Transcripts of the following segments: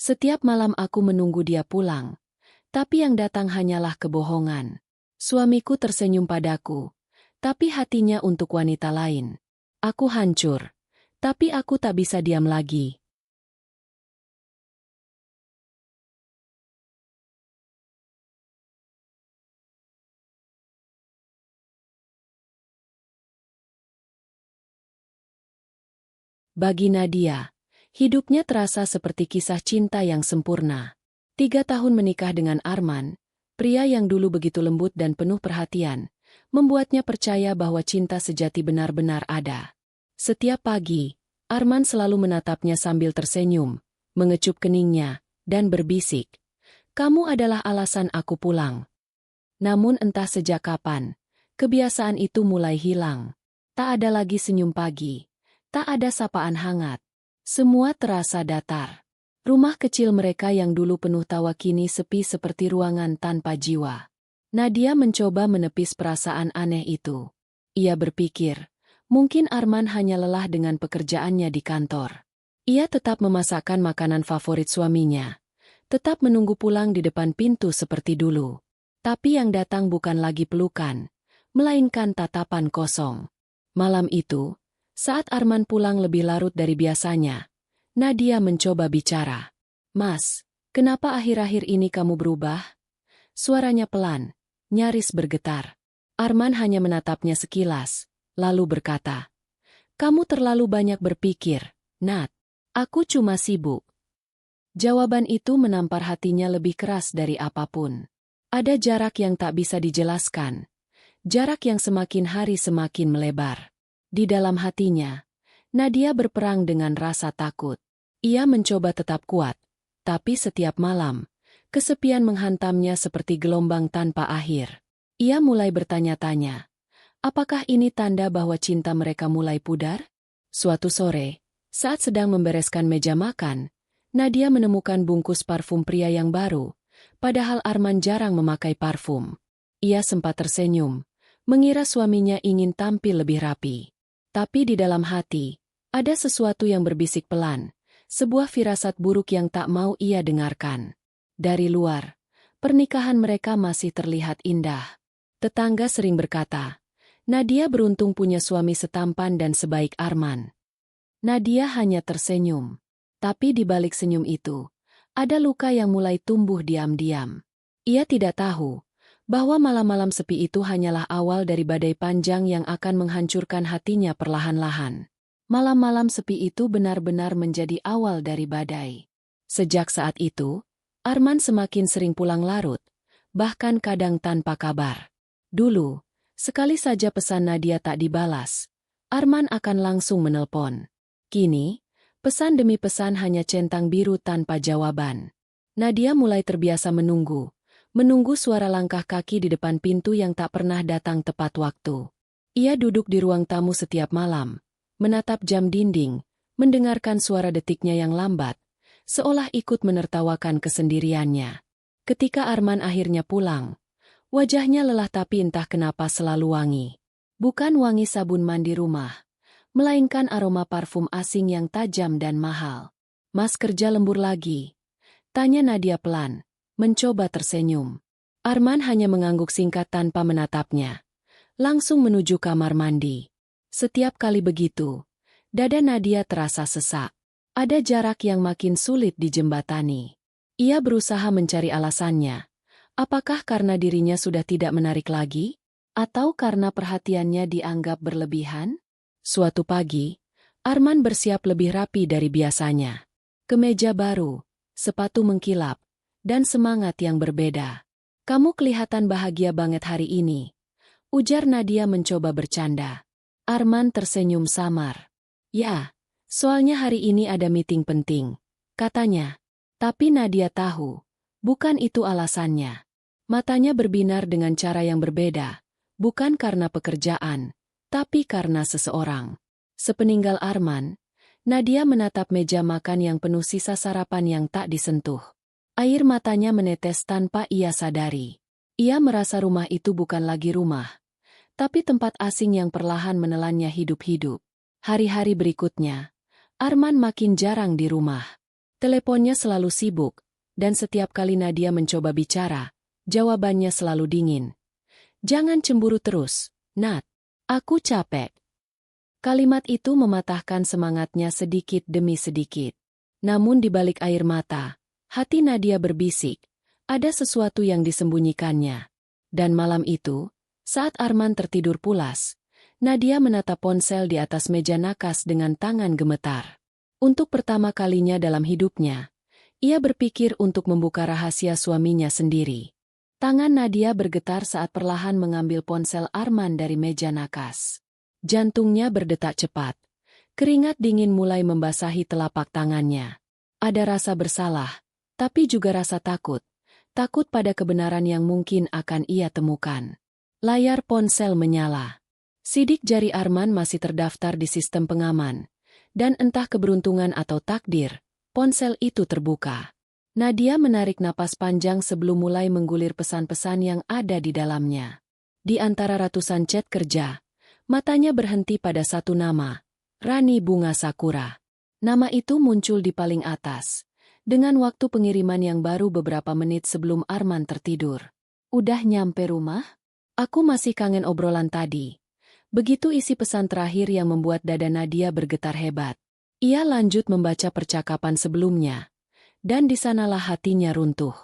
Setiap malam aku menunggu dia pulang, tapi yang datang hanyalah kebohongan. Suamiku tersenyum padaku, tapi hatinya untuk wanita lain. Aku hancur, tapi aku tak bisa diam lagi. Bagi Nadia, hidupnya terasa seperti kisah cinta yang sempurna. 3 tahun menikah dengan Arman, pria yang dulu begitu lembut dan penuh perhatian, membuatnya percaya bahwa cinta sejati benar-benar ada. Setiap pagi, Arman selalu menatapnya sambil tersenyum, mengecup keningnya, dan berbisik, "Kamu adalah alasan aku pulang." Namun entah sejak kapan, kebiasaan itu mulai hilang. Tak ada lagi senyum pagi. Tak ada sapaan hangat. Semua terasa datar. Rumah kecil mereka yang dulu penuh tawa kini sepi seperti ruangan tanpa jiwa. Nadia mencoba menepis perasaan aneh itu. Ia berpikir, mungkin Arman hanya lelah dengan pekerjaannya di kantor. Ia tetap memasakkan makanan favorit suaminya. Tetap menunggu pulang di depan pintu seperti dulu. Tapi yang datang bukan lagi pelukan, melainkan tatapan kosong. Malam itu, saat Arman pulang lebih larut dari biasanya, Nadia mencoba bicara. "Mas, kenapa akhir-akhir ini kamu berubah?" Suaranya pelan, nyaris bergetar. Arman hanya menatapnya sekilas, lalu berkata, "Kamu terlalu banyak berpikir, Nat. Aku cuma sibuk." Jawaban itu menampar hatinya lebih keras dari apapun. Ada jarak yang tak bisa dijelaskan. Jarak yang semakin hari semakin melebar. Di dalam hatinya, Nadia berperang dengan rasa takut. Ia mencoba tetap kuat, tapi setiap malam, kesepian menghantamnya seperti gelombang tanpa akhir. Ia mulai bertanya-tanya, apakah ini tanda bahwa cinta mereka mulai pudar? Suatu sore, saat sedang membereskan meja makan, Nadia menemukan bungkus parfum pria yang baru, padahal Arman jarang memakai parfum. Ia sempat tersenyum, mengira suaminya ingin tampil lebih rapi. Tapi di dalam hati, ada sesuatu yang berbisik pelan, sebuah firasat buruk yang tak mau ia dengarkan. Dari luar, pernikahan mereka masih terlihat indah. Tetangga sering berkata, Nadia beruntung punya suami setampan dan sebaik Arman. Nadia hanya tersenyum. Tapi di balik senyum itu, ada luka yang mulai tumbuh diam-diam. Ia tidak tahu bahwa malam-malam sepi itu hanyalah awal dari badai panjang yang akan menghancurkan hatinya perlahan-lahan. Malam-malam sepi itu benar-benar menjadi awal dari badai. Sejak saat itu, Arman semakin sering pulang larut, bahkan kadang tanpa kabar. Dulu, sekali saja pesan Nadia tak dibalas, Arman akan langsung menelpon. Kini, pesan demi pesan hanya centang biru tanpa jawaban. Nadia mulai terbiasa menunggu suara langkah kaki di depan pintu yang tak pernah datang tepat waktu. Ia duduk di ruang tamu setiap malam, menatap jam dinding, mendengarkan suara detiknya yang lambat, seolah ikut menertawakan kesendiriannya. Ketika Arman akhirnya pulang, wajahnya lelah tapi entah kenapa selalu wangi. Bukan wangi sabun mandi rumah, melainkan aroma parfum asing yang tajam dan mahal. "Mas kerja lembur lagi?" tanya Nadia pelan, mencoba tersenyum. Arman hanya mengangguk singkat tanpa menatapnya. Langsung menuju kamar mandi. Setiap kali begitu, dada Nadia terasa sesak. Ada jarak yang makin sulit dijembatani. Ia berusaha mencari alasannya. Apakah karena dirinya sudah tidak menarik lagi? Atau karena perhatiannya dianggap berlebihan? Suatu pagi, Arman bersiap lebih rapi dari biasanya. Kemeja baru, sepatu mengkilap, dan semangat yang berbeda. "Kamu kelihatan bahagia banget hari ini," ujar Nadia mencoba bercanda. Arman tersenyum samar. "Ya, soalnya hari ini ada meeting penting," katanya. Tapi Nadia tahu, bukan itu alasannya. Matanya berbinar dengan cara yang berbeda, bukan karena pekerjaan, tapi karena seseorang. Sepeninggal Arman, Nadia menatap meja makan yang penuh sisa sarapan yang tak disentuh. Air matanya menetes tanpa ia sadari. Ia merasa rumah itu bukan lagi rumah, tapi tempat asing yang perlahan menelannya hidup-hidup. Hari-hari berikutnya, Arman makin jarang di rumah. Teleponnya selalu sibuk, dan setiap kali Nadia mencoba bicara, jawabannya selalu dingin. Jangan cemburu terus, Nat. Aku capek. Kalimat itu mematahkan semangatnya sedikit demi sedikit. Namun di balik air mata, hati Nadia berbisik, ada sesuatu yang disembunyikannya. Dan malam itu, saat Arman tertidur pulas, Nadia menatap ponsel di atas meja nakas dengan tangan gemetar. Untuk pertama kalinya dalam hidupnya, ia berpikir untuk membuka rahasia suaminya sendiri. Tangan Nadia bergetar saat perlahan mengambil ponsel Arman dari meja nakas. Jantungnya berdetak cepat. Keringat dingin mulai membasahi telapak tangannya. Ada rasa bersalah, tapi juga rasa takut. Takut pada kebenaran yang mungkin akan ia temukan. Layar ponsel menyala. Sidik jari Arman masih terdaftar di sistem pengaman. Dan entah keberuntungan atau takdir, ponsel itu terbuka. Nadia menarik napas panjang sebelum mulai menggulir pesan-pesan yang ada di dalamnya. Di antara ratusan chat kerja, matanya berhenti pada satu nama, Rani Bunga Sakura. Nama itu muncul di paling atas, dengan waktu pengiriman yang baru beberapa menit sebelum Arman tertidur. Udah nyampe rumah? Aku masih kangen obrolan tadi. Begitu isi pesan terakhir yang membuat dada Nadia bergetar hebat. Ia lanjut membaca percakapan sebelumnya, dan di sanalah hatinya runtuh.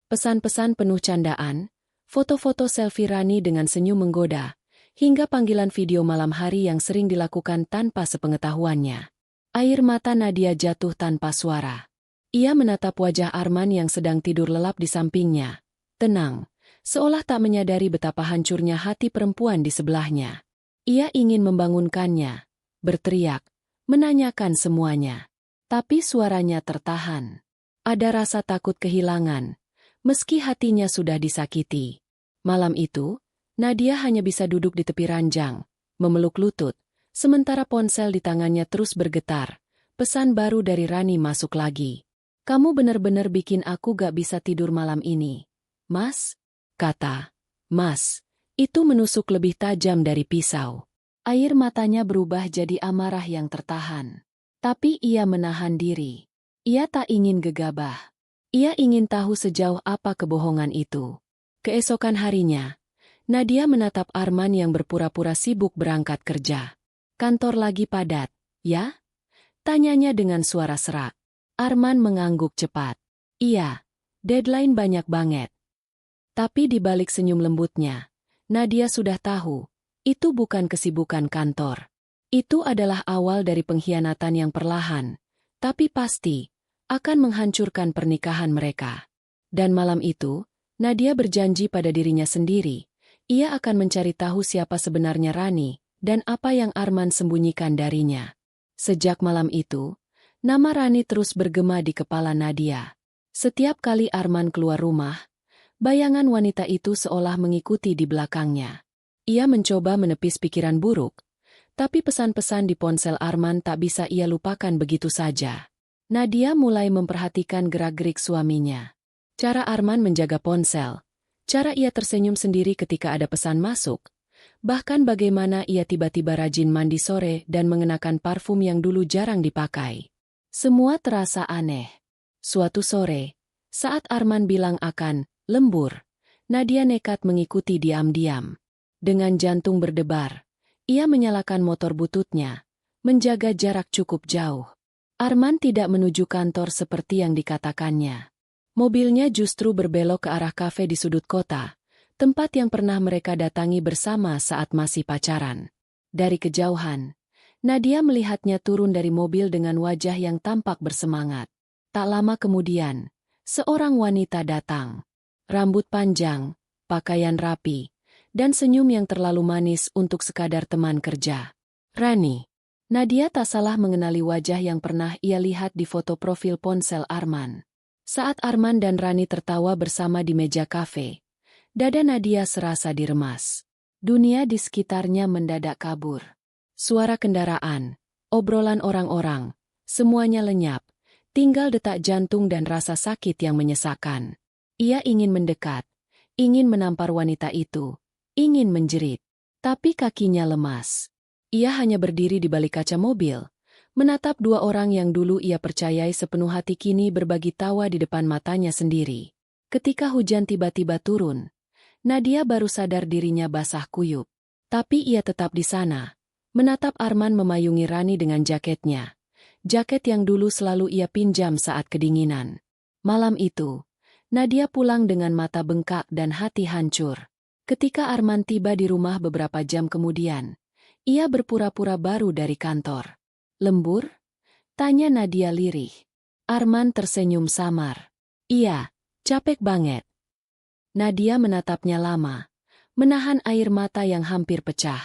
Pesan-pesan penuh candaan, foto-foto selfie Rani dengan senyum menggoda, hingga panggilan video malam hari yang sering dilakukan tanpa sepengetahuannya. Air mata Nadia jatuh tanpa suara. Ia menatap wajah Arman yang sedang tidur lelap di sampingnya. Tenang, seolah tak menyadari betapa hancurnya hati perempuan di sebelahnya. Ia ingin membangunkannya, berteriak, menanyakan semuanya. Tapi suaranya tertahan. Ada rasa takut kehilangan, meski hatinya sudah disakiti. Malam itu, Nadia hanya bisa duduk di tepi ranjang, memeluk lutut, sementara ponsel di tangannya terus bergetar. Pesan baru dari Rani masuk lagi. Kamu benar-benar bikin aku gak bisa tidur malam ini. Mas? Kata. Mas. Itu menusuk lebih tajam dari pisau. Air matanya berubah jadi amarah yang tertahan. Tapi ia menahan diri. Ia tak ingin gegabah. Ia ingin tahu sejauh apa kebohongan itu. Keesokan harinya, Nadia menatap Arman yang berpura-pura sibuk berangkat kerja. Kantor lagi padat, ya? Tanyanya dengan suara serak. Arman mengangguk cepat. Iya, deadline banyak banget. Tapi di balik senyum lembutnya, Nadia sudah tahu, itu bukan kesibukan kantor. Itu adalah awal dari pengkhianatan yang perlahan, tapi pasti, akan menghancurkan pernikahan mereka. Dan malam itu, Nadia berjanji pada dirinya sendiri, ia akan mencari tahu siapa sebenarnya Rani, dan apa yang Arman sembunyikan darinya. Sejak malam itu, nama Rani terus bergema di kepala Nadia. Setiap kali Arman keluar rumah, bayangan wanita itu seolah mengikuti di belakangnya. Ia mencoba menepis pikiran buruk, tapi pesan-pesan di ponsel Arman tak bisa ia lupakan begitu saja. Nadia mulai memperhatikan gerak-gerik suaminya. Cara Arman menjaga ponsel, cara ia tersenyum sendiri ketika ada pesan masuk, bahkan bagaimana ia tiba-tiba rajin mandi sore dan mengenakan parfum yang dulu jarang dipakai. Semua terasa aneh. Suatu sore, saat Arman bilang akan lembur, Nadia nekat mengikuti diam-diam. Dengan jantung berdebar, ia menyalakan motor bututnya, menjaga jarak cukup jauh. Arman tidak menuju kantor seperti yang dikatakannya. Mobilnya justru berbelok ke arah kafe di sudut kota, tempat yang pernah mereka datangi bersama saat masih pacaran. Dari kejauhan, Nadia melihatnya turun dari mobil dengan wajah yang tampak bersemangat. Tak lama kemudian, seorang wanita datang. Rambut panjang, pakaian rapi, dan senyum yang terlalu manis untuk sekadar teman kerja. Rani. Nadia tak salah mengenali wajah yang pernah ia lihat di foto profil ponsel Arman. Saat Arman dan Rani tertawa bersama di meja kafe, dada Nadia serasa diremas. Dunia di sekitarnya mendadak kabur. Suara kendaraan, obrolan orang-orang, semuanya lenyap, tinggal detak jantung dan rasa sakit yang menyesakkan. Ia ingin mendekat, ingin menampar wanita itu, ingin menjerit, tapi kakinya lemas. Ia hanya berdiri di balik kaca mobil, Menatap dua orang yang dulu ia percayai sepenuh hati kini berbagi tawa di depan matanya sendiri. Ketika hujan tiba-tiba turun, Nadia baru sadar dirinya basah kuyup. Tapi ia tetap di sana, menatap Arman memayungi Rani dengan jaketnya. Jaket yang dulu selalu ia pinjam saat kedinginan. Malam itu, Nadia pulang dengan mata bengkak dan hati hancur. Ketika Arman tiba di rumah beberapa jam kemudian, ia berpura-pura baru dari kantor. "Lembur?" tanya Nadia lirih. Arman tersenyum samar. "Iya, capek banget." Nadia menatapnya lama, menahan air mata yang hampir pecah.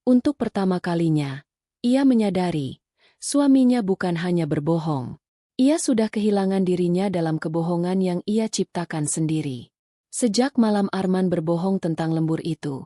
Untuk pertama kalinya, ia menyadari, suaminya bukan hanya berbohong. Ia sudah kehilangan dirinya dalam kebohongan yang ia ciptakan sendiri. Sejak malam Arman berbohong tentang lembur itu,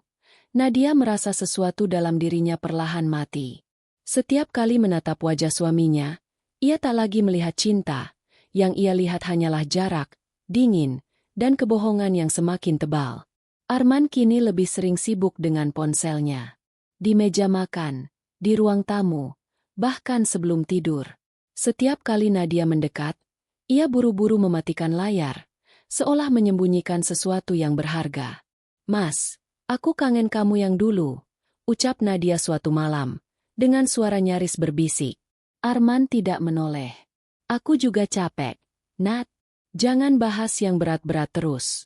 Nadia merasa sesuatu dalam dirinya perlahan mati. Setiap kali menatap wajah suaminya, ia tak lagi melihat cinta, yang ia lihat hanyalah jarak, dingin, dan kebohongan yang semakin tebal. Arman kini lebih sering sibuk dengan ponselnya. Di meja makan, di ruang tamu, bahkan sebelum tidur. Setiap kali Nadia mendekat, ia buru-buru mematikan layar, seolah menyembunyikan sesuatu yang berharga. "Mas, aku kangen kamu yang dulu," ucap Nadia suatu malam, dengan suara nyaris berbisik. Arman tidak menoleh. "Aku juga capek, Nat. Jangan bahas yang berat-berat terus."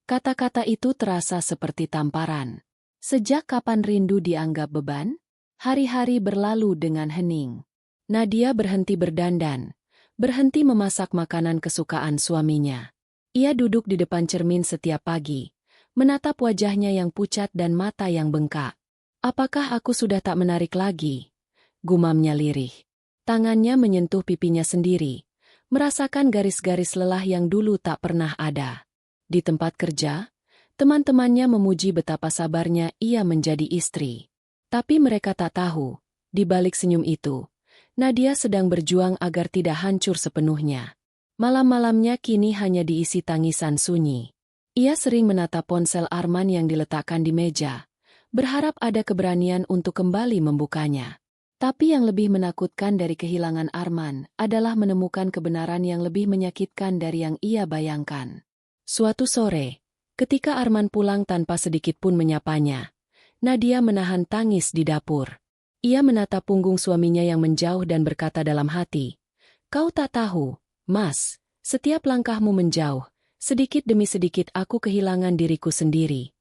Kata-kata itu terasa seperti tamparan. Sejak kapan rindu dianggap beban? Hari-hari berlalu dengan hening. Nadia berhenti berdandan, berhenti memasak makanan kesukaan suaminya. Ia duduk di depan cermin setiap pagi, menatap wajahnya yang pucat dan mata yang bengkak. "Apakah aku sudah tak menarik lagi?" gumamnya lirih. Tangannya menyentuh pipinya sendiri, merasakan garis-garis lelah yang dulu tak pernah ada. Di tempat kerja, teman-temannya memuji betapa sabarnya ia menjadi istri. Tapi mereka tak tahu, di balik senyum itu, Nadia sedang berjuang agar tidak hancur sepenuhnya. Malam-malamnya kini hanya diisi tangisan sunyi. Ia sering menatap ponsel Arman yang diletakkan di meja, berharap ada keberanian untuk kembali membukanya. Tapi yang lebih menakutkan dari kehilangan Arman adalah menemukan kebenaran yang lebih menyakitkan dari yang ia bayangkan. Suatu sore, ketika Arman pulang tanpa sedikit pun menyapanya, Nadia menahan tangis di dapur. Ia menatap punggung suaminya yang menjauh dan berkata dalam hati, "Kau tak tahu, Mas, setiap langkahmu menjauh, sedikit demi sedikit aku kehilangan diriku sendiri."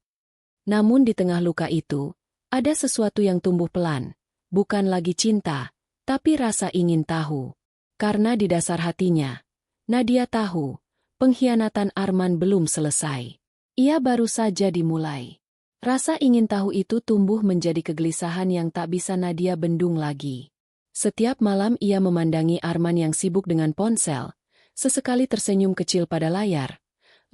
Namun di tengah luka itu, ada sesuatu yang tumbuh pelan. Bukan lagi cinta, tapi rasa ingin tahu. Karena di dasar hatinya, Nadia tahu, pengkhianatan Arman belum selesai. Ia baru saja dimulai. Rasa ingin tahu itu tumbuh menjadi kegelisahan yang tak bisa Nadia bendung lagi. Setiap malam ia memandangi Arman yang sibuk dengan ponsel, sesekali tersenyum kecil pada layar,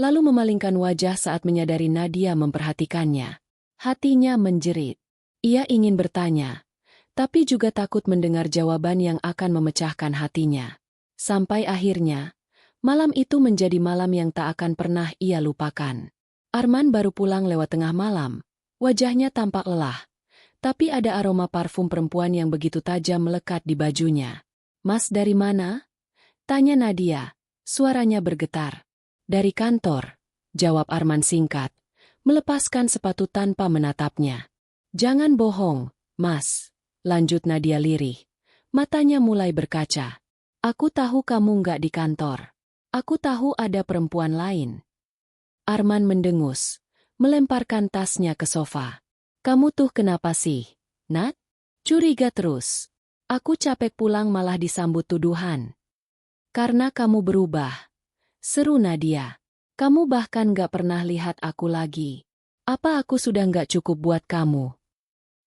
lalu memalingkan wajah saat menyadari Nadia memperhatikannya. Hatinya menjerit. Ia ingin bertanya, tapi juga takut mendengar jawaban yang akan memecahkan hatinya. Sampai akhirnya, malam itu menjadi malam yang tak akan pernah ia lupakan. Arman baru pulang lewat tengah malam. Wajahnya tampak lelah, tapi ada aroma parfum perempuan yang begitu tajam melekat di bajunya. "Mas dari mana?" tanya Nadia. Suaranya bergetar. "Dari kantor," jawab Arman singkat, melepaskan sepatu tanpa menatapnya. "Jangan bohong, Mas," lanjut Nadia lirih. Matanya mulai berkaca. "Aku tahu kamu nggak di kantor. Aku tahu ada perempuan lain." Arman mendengus, melemparkan tasnya ke sofa. "Kamu tuh kenapa sih, Nat? Curiga terus. Aku capek pulang malah disambut tuduhan." "Karena kamu berubah," seru Nadia. "Kamu bahkan nggak pernah lihat aku lagi. Apa aku sudah nggak cukup buat kamu?"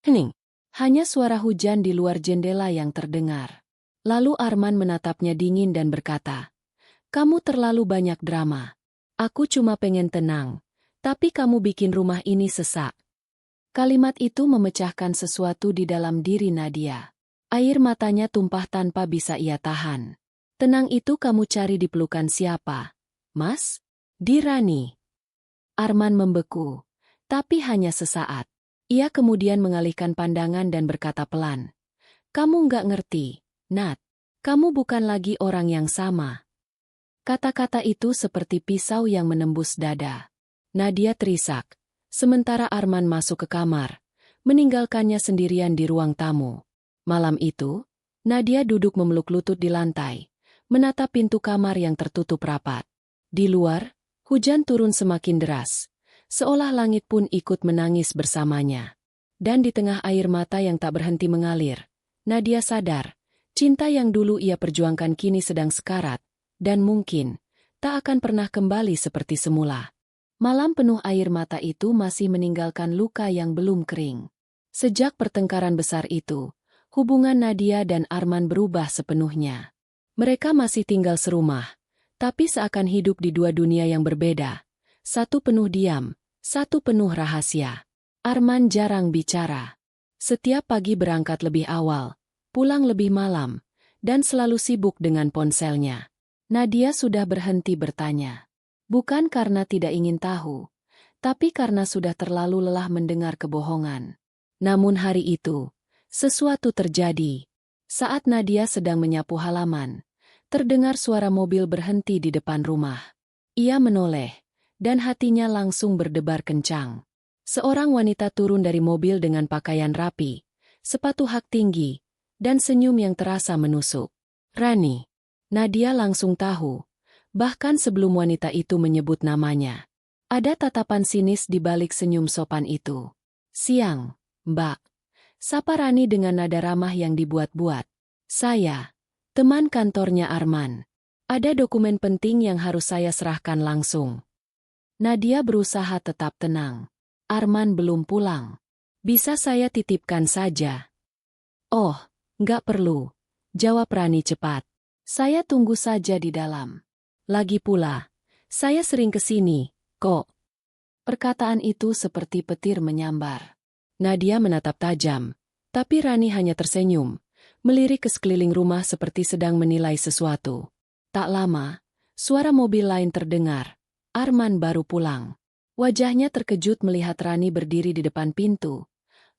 Hening. Hanya suara hujan di luar jendela yang terdengar. Lalu Arman menatapnya dingin dan berkata, "Kamu terlalu banyak drama. Aku cuma pengen tenang, tapi kamu bikin rumah ini sesak." Kalimat itu memecahkan sesuatu di dalam diri Nadia. Air matanya tumpah tanpa bisa ia tahan. "Tenang itu kamu cari di pelukan siapa, Mas?" "Di Rani." Arman membeku, tapi hanya sesaat. Ia kemudian mengalihkan pandangan dan berkata pelan, "Kamu nggak ngerti, Nat, kamu bukan lagi orang yang sama. Kata-kata itu seperti pisau yang menembus dada. Nadia terisak, sementara Arman masuk ke kamar, meninggalkannya sendirian di ruang tamu. Malam itu, Nadia duduk memeluk lutut di lantai, menatap pintu kamar yang tertutup rapat. Di luar, hujan turun semakin deras, seolah langit pun ikut menangis bersamanya. Dan di tengah air mata yang tak berhenti mengalir, Nadia sadar, cinta yang dulu ia perjuangkan kini sedang sekarat, dan mungkin tak akan pernah kembali seperti semula. Malam penuh air mata itu masih meninggalkan luka yang belum kering. Sejak pertengkaran besar itu, hubungan Nadia dan Arman berubah sepenuhnya. Mereka masih tinggal serumah, tapi seakan hidup di dua dunia yang berbeda. Satu penuh diam, satu penuh rahasia. Arman jarang bicara. Setiap pagi berangkat lebih awal, pulang lebih malam, dan selalu sibuk dengan ponselnya. Nadia sudah berhenti bertanya. Bukan karena tidak ingin tahu, tapi karena sudah terlalu lelah mendengar kebohongan. Namun hari itu, sesuatu terjadi. Saat Nadia sedang menyapu halaman, terdengar suara mobil berhenti di depan rumah. Ia menoleh, dan hatinya langsung berdebar kencang. Seorang wanita turun dari mobil dengan pakaian rapi, sepatu hak tinggi, dan senyum yang terasa menusuk. Rani. Nadia langsung tahu, bahkan sebelum wanita itu menyebut namanya. Ada tatapan sinis di balik senyum sopan itu. Siang, Mbak. Sapa Rani dengan nada ramah yang dibuat-buat. Saya, teman kantornya Arman. Ada dokumen penting yang harus saya serahkan langsung. Nadia berusaha tetap tenang. Arman belum pulang. Bisa saya titipkan saja? Oh, nggak perlu. Jawab Rani cepat. Saya tunggu saja di dalam. Lagi pula, saya sering ke sini, kok. Perkataan itu seperti petir menyambar. Nadia menatap tajam, tapi Rani hanya tersenyum, melirik ke sekeliling rumah seperti sedang menilai sesuatu. Tak lama, suara mobil lain terdengar. Arman baru pulang. Wajahnya terkejut melihat Rani berdiri di depan pintu,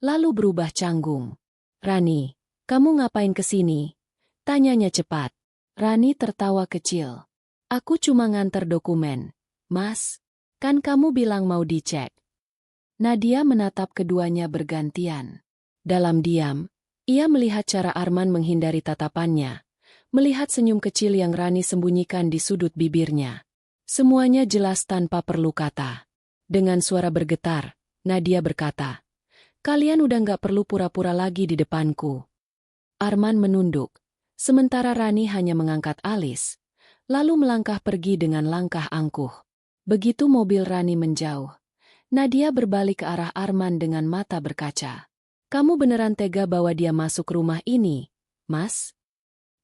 lalu berubah canggung. Rani, kamu ngapain ke sini? Tanyanya cepat. Rani tertawa kecil. Aku cuma nganter dokumen. Mas, kan kamu bilang mau dicek. Nadia menatap keduanya bergantian. Dalam diam, ia melihat cara Arman menghindari tatapannya, melihat senyum kecil yang Rani sembunyikan di sudut bibirnya. Semuanya jelas tanpa perlu kata. Dengan suara bergetar, Nadia berkata, "Kalian udah nggak perlu pura-pura lagi di depanku." Arman menunduk. Sementara Rani hanya mengangkat alis, lalu melangkah pergi dengan langkah angkuh. Begitu mobil Rani menjauh, Nadia berbalik ke arah Arman dengan mata berkaca. Kamu beneran tega bawa dia masuk rumah ini, Mas?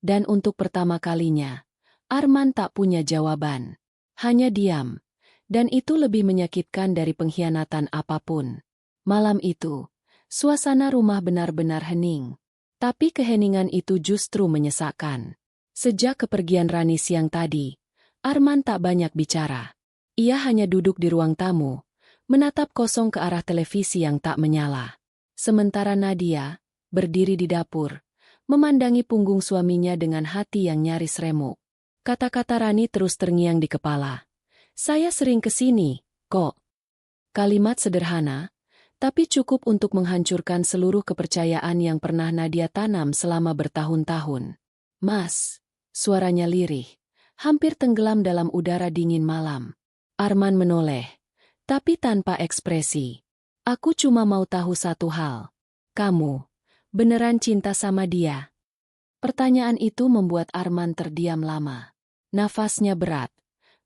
Dan untuk pertama kalinya, Arman tak punya jawaban. Hanya diam. Dan itu lebih menyakitkan dari pengkhianatan apapun. Malam itu, suasana rumah benar-benar hening. Tapi keheningan itu justru menyesakkan. Sejak kepergian Rani siang tadi, Arman tak banyak bicara. Ia hanya duduk di ruang tamu, menatap kosong ke arah televisi yang tak menyala. Sementara Nadia, berdiri di dapur, memandangi punggung suaminya dengan hati yang nyaris remuk. Kata-kata Rani terus terngiang di kepala. Saya sering ke sini, kok. Kalimat sederhana, tapi cukup untuk menghancurkan seluruh kepercayaan yang pernah Nadia tanam selama bertahun-tahun. Mas, suaranya lirih, hampir tenggelam dalam udara dingin malam. Arman menoleh, tapi tanpa ekspresi. Aku cuma mau tahu satu hal. Kamu, beneran cinta sama dia? Pertanyaan itu membuat Arman terdiam lama. Nafasnya berat,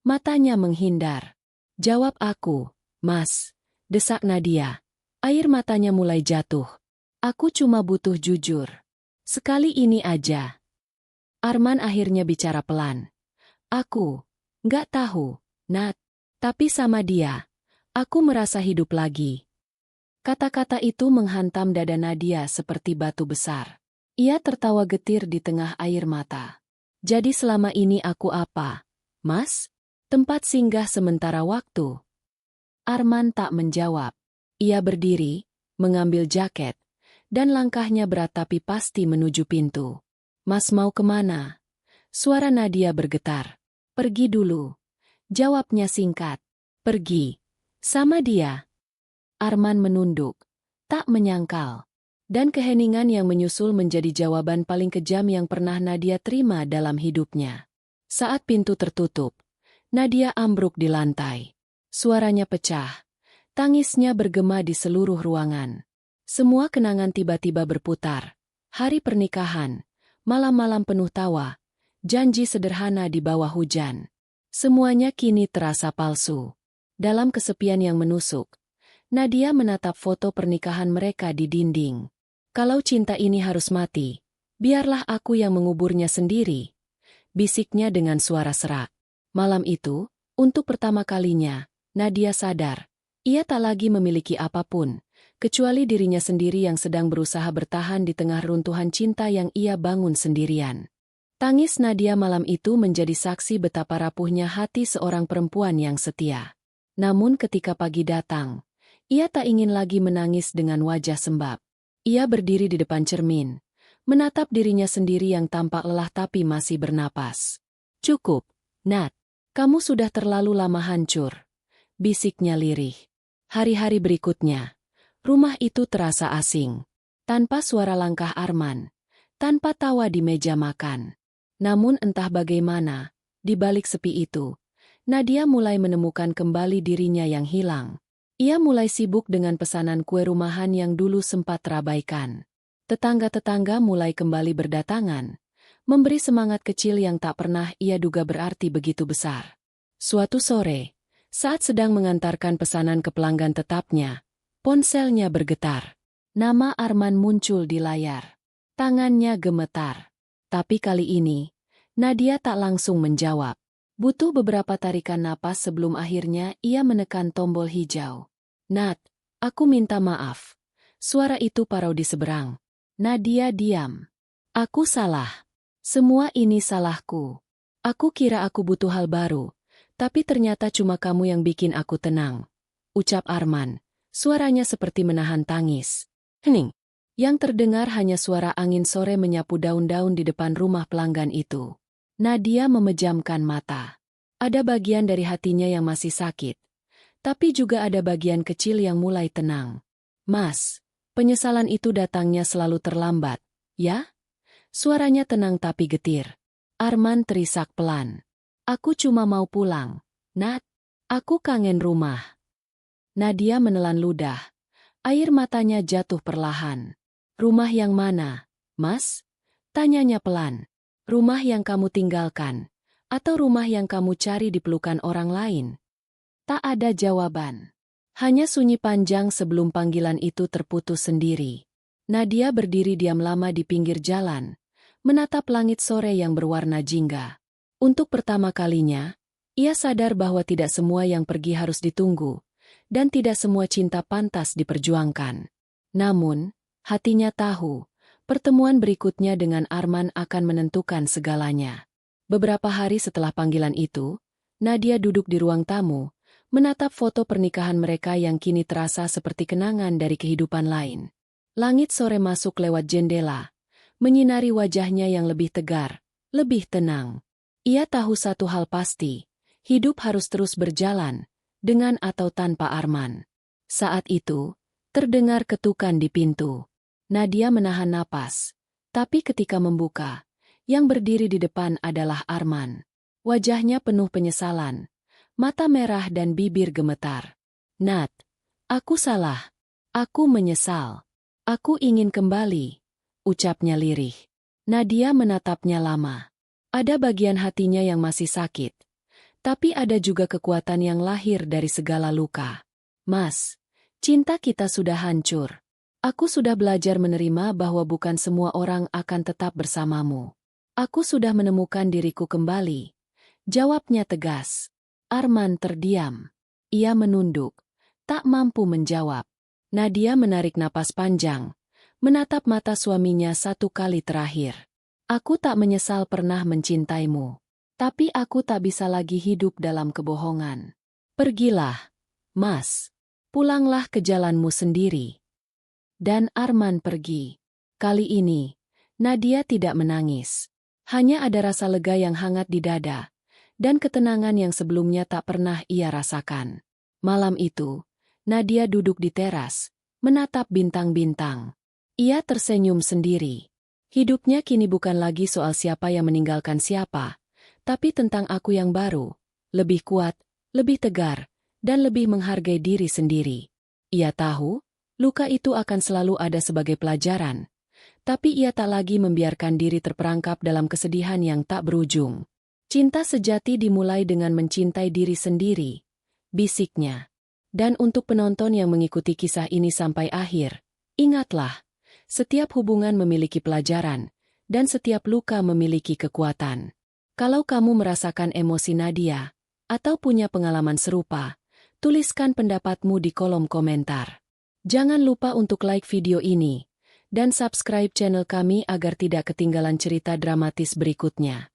matanya menghindar. Jawab aku, Mas, desak Nadia. Air matanya mulai jatuh. Aku cuma butuh jujur. Sekali ini aja. Arman akhirnya bicara pelan. Aku, nggak tahu, Nat. Tapi sama dia, aku merasa hidup lagi. Kata-kata itu menghantam dada Nadia seperti batu besar. Ia tertawa getir di tengah air mata. Jadi selama ini aku apa, Mas? Tempat singgah sementara waktu. Arman tak menjawab. Ia berdiri, mengambil jaket, dan langkahnya berat tapi pasti menuju pintu. Mas mau kemana? Suara Nadia bergetar. Pergi dulu. Jawabnya singkat. Pergi. Sama dia. Arman menunduk. Tak menyangkal. Dan keheningan yang menyusul menjadi jawaban paling kejam yang pernah Nadia terima dalam hidupnya. Saat pintu tertutup, Nadia ambruk di lantai. Suaranya pecah. Tangisnya bergema di seluruh ruangan. Semua kenangan tiba-tiba berputar. Hari pernikahan, malam-malam penuh tawa, janji sederhana di bawah hujan. Semuanya kini terasa palsu. Dalam kesepian yang menusuk, Nadia menatap foto pernikahan mereka di dinding. Kalau cinta ini harus mati, biarlah aku yang menguburnya sendiri, bisiknya dengan suara serak. Malam itu, untuk pertama kalinya, Nadia sadar, ia tak lagi memiliki apapun, kecuali dirinya sendiri yang sedang berusaha bertahan di tengah runtuhan cinta yang ia bangun sendirian. Tangis Nadia malam itu menjadi saksi betapa rapuhnya hati seorang perempuan yang setia. Namun ketika pagi datang, ia tak ingin lagi menangis dengan wajah sembab. Ia berdiri di depan cermin, menatap dirinya sendiri yang tampak lelah tapi masih bernapas. Cukup, Nat. Kamu sudah terlalu lama hancur. Bisiknya lirih. Hari-hari berikutnya, rumah itu terasa asing. Tanpa suara langkah Arman, tanpa tawa di meja makan. Namun entah bagaimana, di balik sepi itu, Nadia mulai menemukan kembali dirinya yang hilang. Ia mulai sibuk dengan pesanan kue rumahan yang dulu sempat terabaikan. Tetangga-tetangga mulai kembali berdatangan, memberi semangat kecil yang tak pernah ia duga berarti begitu besar. Suatu sore, saat sedang mengantarkan pesanan ke pelanggan tetapnya, ponselnya bergetar. Nama Arman muncul di layar. Tangannya gemetar. Tapi kali ini, Nadia tak langsung menjawab. Butuh beberapa tarikan napas sebelum akhirnya ia menekan tombol hijau. Nat, aku minta maaf. Suara itu parau di seberang. Nadia diam. Aku salah. Semua ini salahku. Aku kira aku butuh hal baru, tapi ternyata cuma kamu yang bikin aku tenang. Ucap Arman, suaranya seperti menahan tangis. Hening. Yang terdengar hanya suara angin sore menyapu daun-daun di depan rumah pelanggan itu. Nadia memejamkan mata. Ada bagian dari hatinya yang masih sakit, tapi juga ada bagian kecil yang mulai tenang. Mas, penyesalan itu datangnya selalu terlambat, ya? Suaranya tenang tapi getir. Arman terisak pelan. Aku cuma mau pulang, Nat. Aku kangen rumah. Nadia menelan ludah. Air matanya jatuh perlahan. Rumah yang mana, Mas? Tanyanya pelan. Rumah yang kamu tinggalkan, atau rumah yang kamu cari di pelukan orang lain? Tak ada jawaban. Hanya sunyi panjang sebelum panggilan itu terputus sendiri. Nadia berdiri diam lama di pinggir jalan, menatap langit sore yang berwarna jingga. Untuk pertama kalinya, ia sadar bahwa tidak semua yang pergi harus ditunggu, dan tidak semua cinta pantas diperjuangkan. Namun, hatinya tahu, pertemuan berikutnya dengan Arman akan menentukan segalanya. Beberapa hari setelah panggilan itu, Nadia duduk di ruang tamu, menatap foto pernikahan mereka yang kini terasa seperti kenangan dari kehidupan lain. Langit sore masuk lewat jendela, menyinari wajahnya yang lebih tegar, lebih tenang. Ia tahu satu hal pasti, hidup harus terus berjalan, dengan atau tanpa Arman. Saat itu, terdengar ketukan di pintu. Nadia menahan napas, tapi ketika membuka, yang berdiri di depan adalah Arman. Wajahnya penuh penyesalan, mata merah dan bibir gemetar. Nat, aku salah. Aku menyesal. Aku ingin kembali, ucapnya lirih. Nadia menatapnya lama. Ada bagian hatinya yang masih sakit, tapi ada juga kekuatan yang lahir dari segala luka. Mas, cinta kita sudah hancur. Aku sudah belajar menerima bahwa bukan semua orang akan tetap bersamamu. Aku sudah menemukan diriku kembali. Jawabnya tegas. Arman terdiam. Ia menunduk, tak mampu menjawab. Nadia menarik napas panjang, menatap mata suaminya satu kali terakhir. Aku tak menyesal pernah mencintaimu, tapi aku tak bisa lagi hidup dalam kebohongan. Pergilah, Mas. Pulanglah ke jalanmu sendiri. Dan Arman pergi. Kali ini, Nadia tidak menangis. Hanya ada rasa lega yang hangat di dada, dan ketenangan yang sebelumnya tak pernah ia rasakan. Malam itu, Nadia duduk di teras, menatap bintang-bintang. Ia tersenyum sendiri. Hidupnya kini bukan lagi soal siapa yang meninggalkan siapa, tapi tentang aku yang baru, lebih kuat, lebih tegar, dan lebih menghargai diri sendiri. Ia tahu, luka itu akan selalu ada sebagai pelajaran, tapi ia tak lagi membiarkan diri terperangkap dalam kesedihan yang tak berujung. Cinta sejati dimulai dengan mencintai diri sendiri, bisiknya. Dan untuk penonton yang mengikuti kisah ini sampai akhir, ingatlah, setiap hubungan memiliki pelajaran, dan setiap luka memiliki kekuatan. Kalau kamu merasakan emosi Nadia, atau punya pengalaman serupa, tuliskan pendapatmu di kolom komentar. Jangan lupa untuk like video ini, dan subscribe channel kami agar tidak ketinggalan cerita dramatis berikutnya.